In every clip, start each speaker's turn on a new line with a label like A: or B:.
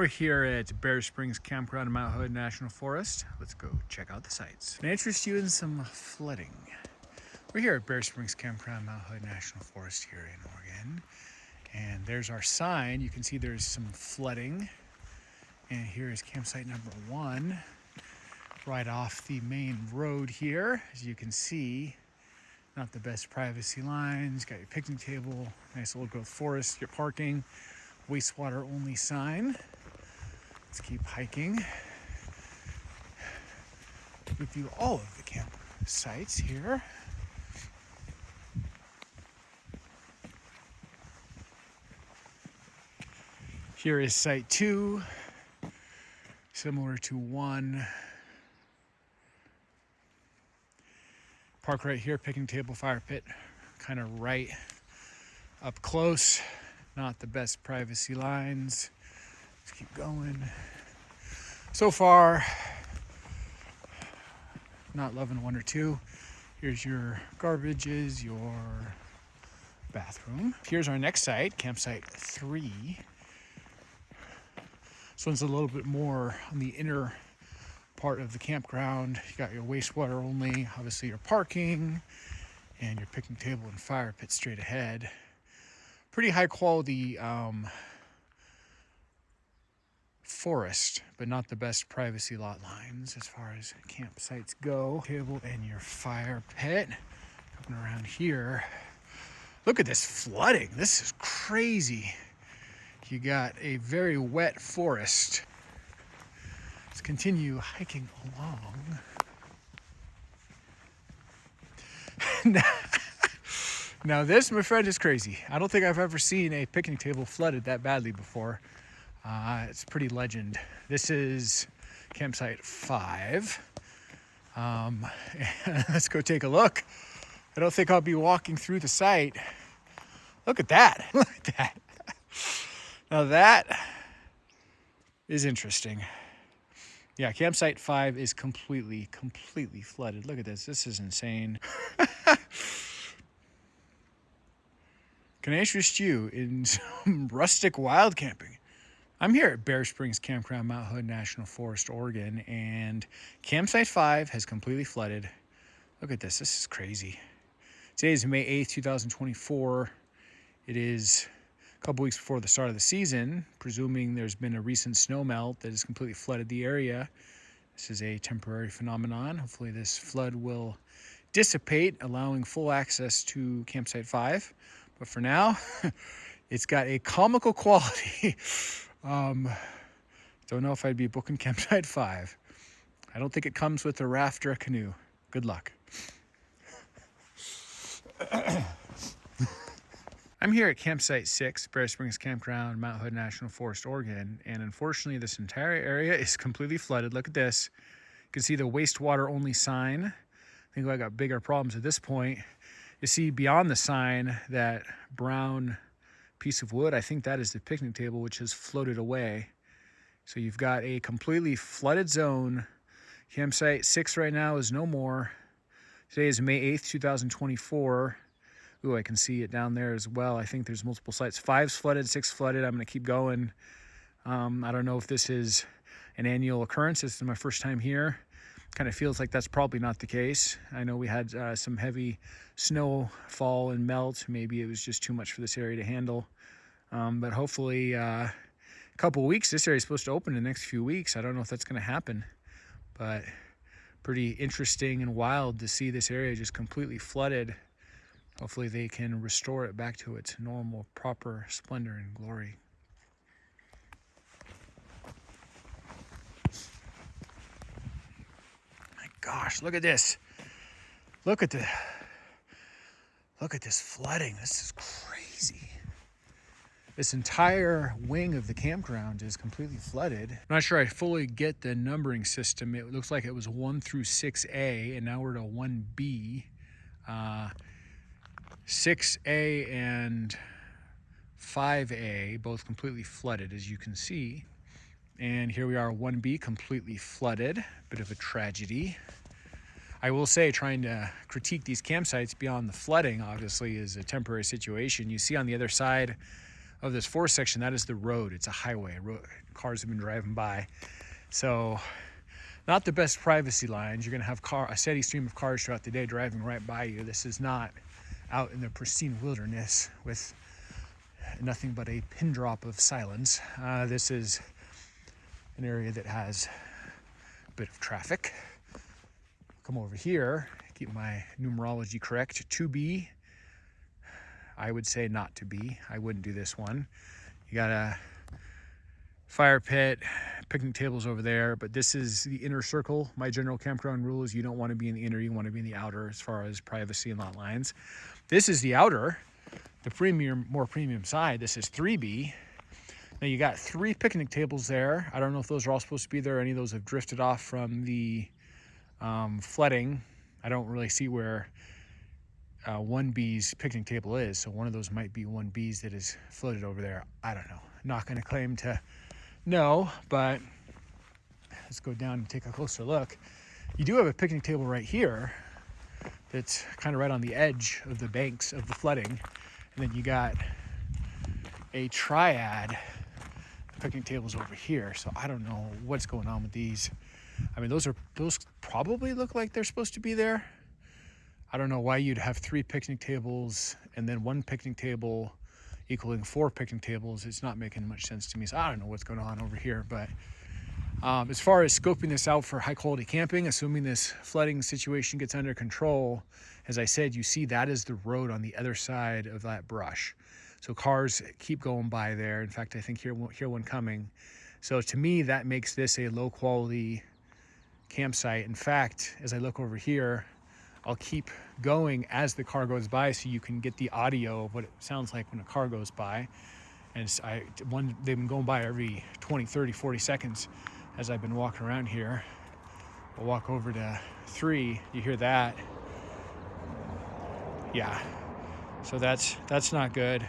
A: We're here at Bear Springs Campground in Mount Hood National Forest. Let's go check out the sights. Can I interest you in some flooding? We're here at Bear Springs Campground, Mount Hood National Forest here in Oregon. And there's our sign. You can see there's some flooding. And here is campsite number 1, right off the main road here. As you can see, not the best privacy lines. Got your picnic table, nice old growth forest, your parking, wastewater only sign. Let's keep hiking. We view all of the campsites here. Here is site 2, similar to 1. Park right here, picnic table, fire pit, kind of right up close. Not the best privacy lines. Let's keep going. So far, not loving 1 or 2. Here's your garbages, your bathroom. Here's our next site, campsite 3. This one's a little bit more on the inner part of the campground. You got your wastewater only, obviously your parking, and your picnic table and fire pit straight ahead. Pretty high quality forest, but not the best privacy lot lines as far as campsites go. Table and your fire pit. Coming around here, look at this flooding. This is crazy. You got a very wet forest. Let's continue hiking along. Now this, my friend, is crazy. I don't think I've ever seen a picnic table flooded that badly before. It's pretty legend. This is campsite 5. Let's go take a look. I don't think I'll be walking through the site. Look at that. Look at that. Now that is interesting. Yeah, campsite 5 is completely flooded. Look at this. This is insane. Can I interest you in some rustic wild camping? I'm here at Bear Springs Campground, Mount Hood National Forest, Oregon, and campsite 5 has completely flooded. Look at this. This is crazy. Today is May 8th, 2024. It is a couple weeks before the start of the season, presuming there's been a recent snowmelt that has completely flooded the area. This is a temporary phenomenon. Hopefully this flood will dissipate, allowing full access to campsite 5. But for now, it's got a comical quality. Don't know if I'd be booking campsite 5. I don't think it comes with a raft or a canoe. Good luck. I'm here at campsite 6, Bear Springs Campground, Mount Hood National Forest, Oregon, and unfortunately this entire area is completely flooded. Look at this. You can see the wastewater only sign. I think I got bigger problems at this point. You see beyond the sign that brown piece of wood. I think that is the picnic table, which has floated away. So you've got a completely flooded zone. Campsite 6 right now is no more. Today is May 8th, 2024. Ooh, I can see it down there as well. I think there's multiple sites. 5's flooded, 6 flooded. I'm going to keep going. I don't know if this is an annual occurrence. This is my first time here. Kind of feels like that's probably not the case. I know we had some heavy snowfall and melt. Maybe it was just too much for this area to handle. But hopefully a couple weeks, this area is supposed to open in the next few weeks. I don't know if that's going to happen, but pretty interesting and wild to see this area just completely flooded. Hopefully they can restore it back to its normal, proper splendor and glory. My gosh, look at this. Look at this flooding. This is crazy. This entire wing of the campground is completely flooded. I'm not sure I fully get the numbering system. It looks like it was 1 through 6A, and now we're to 1B. 6A and 5A, both completely flooded, as you can see. And here we are, 1B, completely flooded. Bit of a tragedy. I will say, trying to critique these campsites beyond the flooding, obviously, is a temporary situation. You see on the other side of this forest section, that is the road. It's a highway. Cars have been driving by. So not the best privacy lines. You're going to have a steady stream of cars throughout the day driving right by you. This is not out in the pristine wilderness with nothing but a pin drop of silence. This is an area that has a bit of traffic. Come over here, keep my numerology correct. 2B, I would say not to be. I wouldn't do this one. You got a fire pit, picnic tables over there, but this is the inner circle. My general campground rule is you don't want to be in the inner, you want to be in the outer as far as privacy and lot lines. This is the outer, the premium, more premium side. This is 3B. Now you got 3 picnic tables there. I don't know if those are all supposed to be there. Any of those have drifted off from the flooding. I don't really see where 1B's picnic table is, so one of those might be 1B's that is floated over there. I don't know. Not going to claim to know, but let's go down and take a closer look. You do have a picnic table right here that's kind of right on the edge of the banks of the flooding, and then you got a triad picnic tables over here. So I don't know what's going on with these. I mean, those probably look like they're supposed to be there. I don't know why you'd have 3 picnic tables and then 1 picnic table equaling 4 picnic tables. It's not making much sense to me. So I don't know what's going on over here. But as far as scoping this out for high quality camping, assuming this flooding situation gets under control, as I said, you see that is the road on the other side of that brush. So cars keep going by there. In fact, I think hear one coming. So to me, that makes this a low quality campsite. In fact, as I look over here, I'll keep going as the car goes by so you can get the audio of what it sounds like when a car goes by. And they've been going by every 20, 30, 40 seconds as I've been walking around here. We'll walk over to 3. You hear that? Yeah. So that's not good.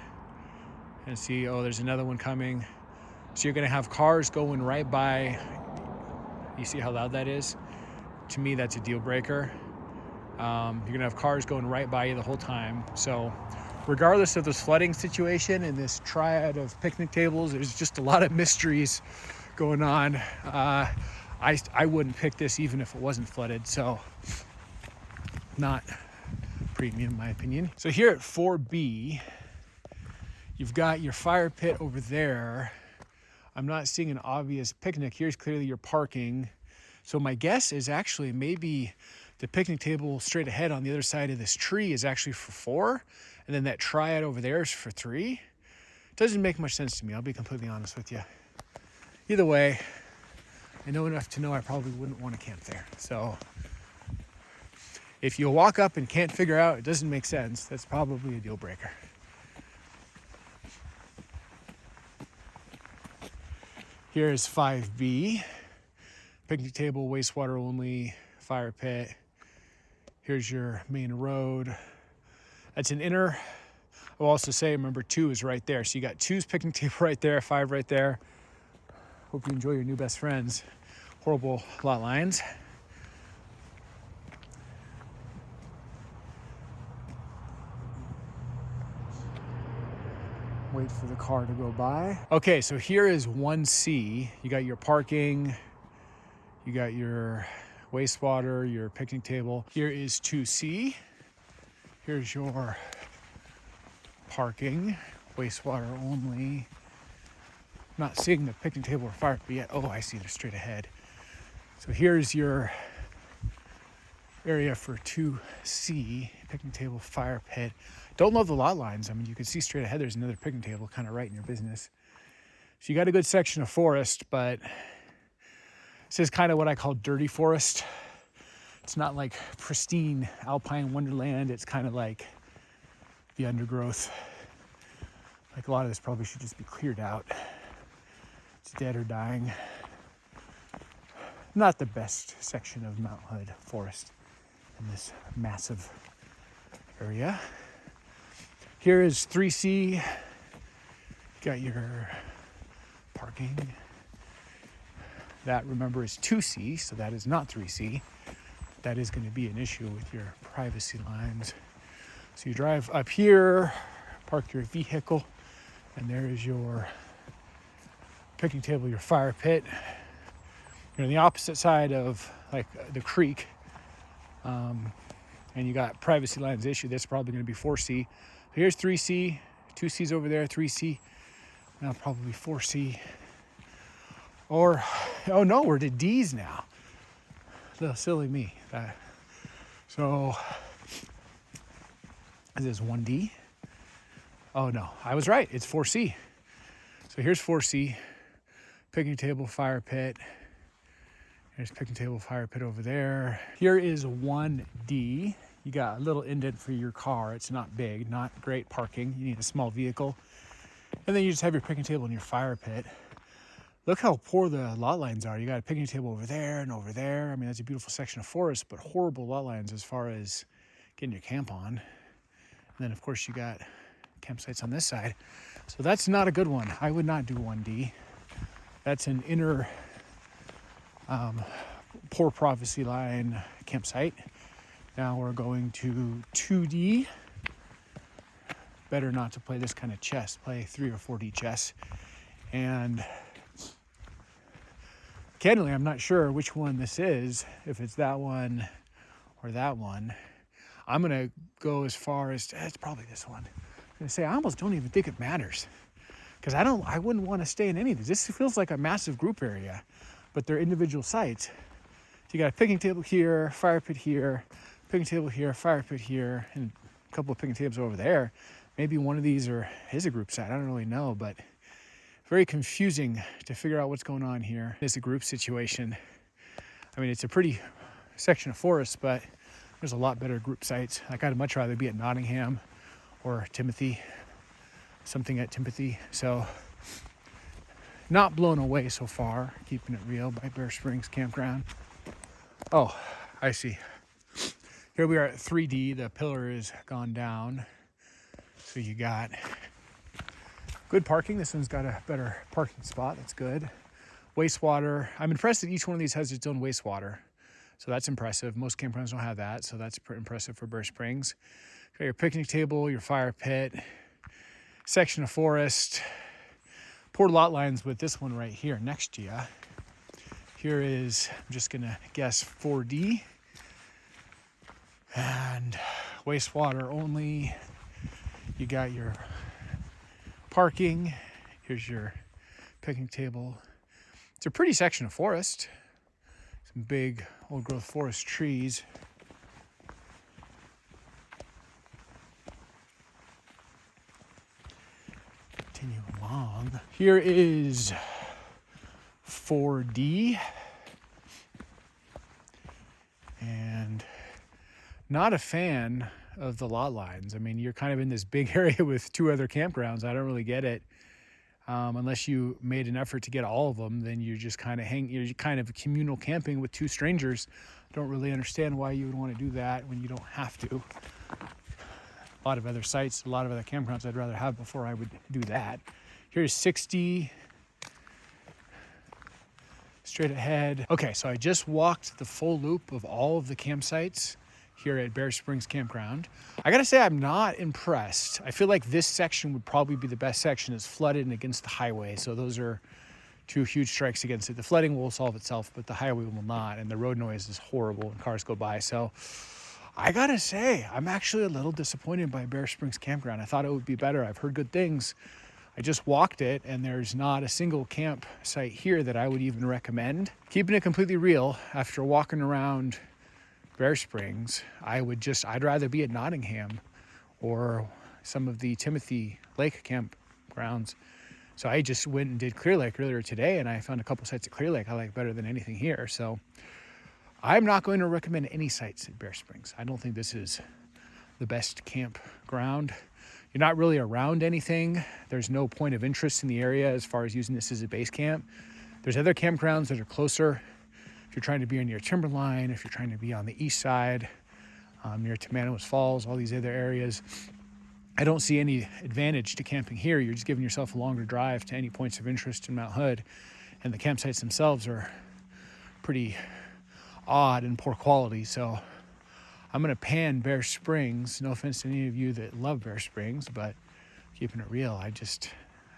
A: And see, oh, there's another one coming. So you're going to have cars going right by. You see how loud that is? To me, that's a deal breaker. You're going to have cars going right by you the whole time. So regardless of this flooding situation and this triad of picnic tables, there's just a lot of mysteries going on. I wouldn't pick this even if it wasn't flooded. So not premium in my opinion. So here at 4B, you've got your fire pit over there. I'm not seeing an obvious picnic. Here's clearly your parking. So my guess is actually maybe the picnic table straight ahead on the other side of this tree is actually for 4, and then that triad over there is for 3. It doesn't make much sense to me. I'll be completely honest with you. Either way, I know enough to know I probably wouldn't want to camp there. So if you walk up and can't figure out it doesn't make sense, that's probably a deal breaker. Here is 5B, picnic table, wastewater only, fire pit. Here's your main road. That's an inner. I'll also say, remember 2 is right there. So you got 2's picnic table right there, 5 right there. Hope you enjoy your new best friends. Horrible lot lines. Wait for the car to go by. Okay, so here is 1C. You got your parking, you got your wastewater, your picnic table. Here is 2C. Here's your parking, wastewater only. Not seeing the picnic table or fire pit yet. Oh, I see, they're straight ahead. So here's your area for 2C, picnic table, fire pit. Don't love the lot lines. I mean, you can see straight ahead there's another picnic table kind of right in your business. So you got a good section of forest, but this is kind of what I call dirty forest. It's not like pristine alpine wonderland. It's kind of like the undergrowth. Like a lot of this probably should just be cleared out. It's dead or dying. Not the best section of Mount Hood forest in this massive area. Here is 3C. Got your parking. That, remember, is 2C, so that is not 3C. That is going to be an issue with your privacy lines. So you drive up here, park your vehicle, And there is your picnic table, your fire pit. You're on the opposite side of like the creek, and you got privacy lines issue. That's probably going to be 4C. Here's 3C, 2C's over there, 3C. Now probably 4C. Or, oh no, we're to D's now. Little silly me. So, is this 1D? Oh no, I was right. It's 4C. So here's 4C. Picnic table, fire pit. Here's picnic table, fire pit over there. Here is 1D. You got a little indent for your car. It's not big, not great parking. You need a small vehicle. And then you just have your picnic table and your fire pit. Look how poor the lot lines are. You got a picnic table over there and over there. I mean, that's a beautiful section of forest, but horrible lot lines as far as getting your camp on. And then, of course, you got campsites on this side. So that's not a good one. I would not do 1D. That's an inner poor privacy line campsite. Now we're going to 2D. Better not to play this kind of chess. Play 3 or 4D chess. And candidly, I'm not sure which one this is, if it's that one or that one. I'm going to go as far as, it's probably this one. I'm going to say, I almost don't even think it matters. Because I wouldn't want to stay in any of these. This feels like a massive group area, but they're individual sites. So you got a picnic table here, fire pit here, picnic table here, fire pit here, and a couple of picnic tables over there. Maybe one of these is a group site. I don't really know, but very confusing to figure out what's going on here. It's a group situation. I mean, it's a pretty section of forest, but there's a lot better group sites. Like, I'd much rather be at Nottingham or Timothy, something at Timothy. So not blown away so far, keeping it real, by Bear Springs Campground. Oh, I see. Here we are at 3D. The pillar is gone down. So you got good parking. This one's got a better parking spot. That's good. Wastewater. I'm impressed that each one of these has its own wastewater. So that's impressive. Most campgrounds don't have that. So that's pretty impressive for Bear Springs. Got your picnic table, your fire pit, section of forest. Poor lot lines with this one right here next to you. Here is, I'm just going to guess 4D. And wastewater only. You got your parking. Here's your picnic table. It's a pretty section of forest. Some big old growth forest trees. Continue along. Here is 4D. And not a fan of the lot lines. I mean, you're kind of in this big area with 2 other campgrounds. I don't really get it. Unless you made an effort to get all of them, then you're just kind of you're kind of communal camping with 2 strangers. Don't really understand why you would want to do that when you don't have to. A lot of other sites, a lot of other campgrounds I'd rather have before I would do that. Here's 60. Straight ahead. Okay, so I just walked the full loop of all of the campsites here at Bear Springs Campground. I gotta say, I'm not impressed. I feel like this section would probably be the best section. It's flooded and against the highway, so those are 2 huge strikes against it. The flooding will solve itself, but the highway will not, and the road noise is horrible when cars go by. So I gotta say, I'm actually a little disappointed by Bear Springs Campground. I thought it would be better. I've heard good things. I just walked it, and there's not a single campsite here that I would even recommend. Keeping it completely real, after walking around Bear Springs, I'd rather be at Nottingham or some of the Timothy Lake campgrounds. So I just went and did Clear Lake earlier today, and I found a couple sites at Clear Lake I like better than anything here. So I'm not going to recommend any sites at Bear Springs. I don't think this is the best campground. You're not really around anything. There's no point of interest in the area as far as using this as a base camp. There's other campgrounds that are closer. If you're trying to be near Timberline, if you're trying to be on the east side, near Tamanoas Falls, all these other areas, I don't see any advantage to camping here. You're just giving yourself a longer drive to any points of interest in Mount Hood. And the campsites themselves are pretty odd and poor quality. So I'm going to pan Bear Springs. No offense to any of you that love Bear Springs, but keeping it real,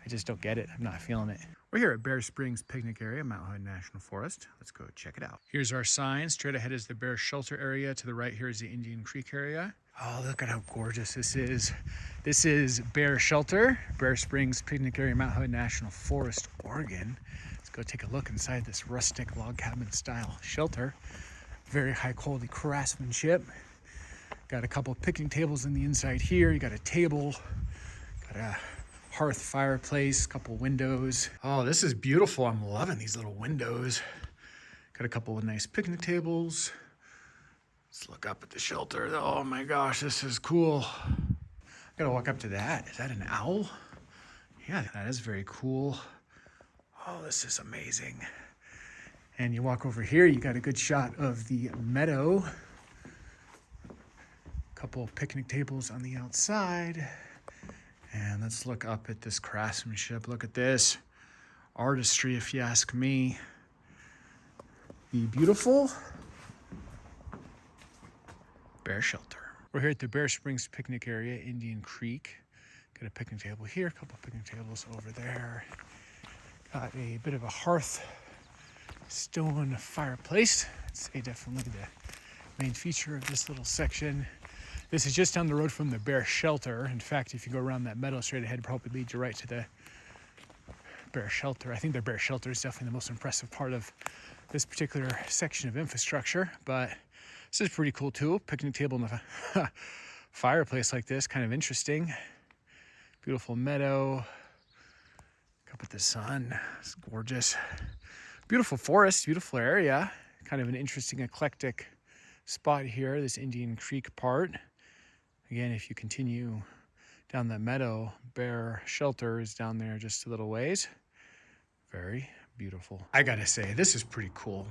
A: I just don't get it. I'm not feeling it. We're here at Bear Springs Picnic Area, Mount Hood National Forest. Let's go check it out. Here's our sign. Straight ahead is the Bear Shelter area. To the right here is the Indian Creek area. Oh, look at how gorgeous this is. This is Bear Shelter, Bear Springs Picnic Area, Mount Hood National Forest, Oregon. Let's go take a look inside this rustic log cabin style shelter. Very high quality craftsmanship. Got a couple picnic tables in the inside here. You got a table, got a hearth fireplace, couple windows. Oh, this is beautiful. I'm loving these little windows. Got a couple of nice picnic tables. Let's look up at the shelter. Oh my gosh, this is cool. Gotta walk up to that. Is that an owl? Yeah, that is very cool. Oh, this is amazing. And you walk over here, you got a good shot of the Meadow. Couple picnic tables on the outside. And let's look up at this craftsmanship. Look at this. Artistry, if you ask me. The beautiful Bear Shelter. We're here at the Bear Springs Picnic Area, Indian Creek. Got a picnic table here, a couple picnic tables over there. Got a bit of a hearth stone fireplace. I'd say definitely the main feature of this little section. This is just down the road from the Bear Shelter. In fact, if you go around that meadow straight ahead, it probably leads you right to the Bear Shelter. I think the Bear Shelter is definitely the most impressive part of this particular section of infrastructure, but this is pretty cool too. Picnic table and a fireplace like this, kind of interesting. Beautiful meadow. Look up at the sun, it's gorgeous. Beautiful forest, beautiful area. Kind of an interesting eclectic spot here, this Indian Creek part. Again, if you continue down that meadow, Bear Shelter is down there just a little ways. Very beautiful. I gotta say, this is pretty cool.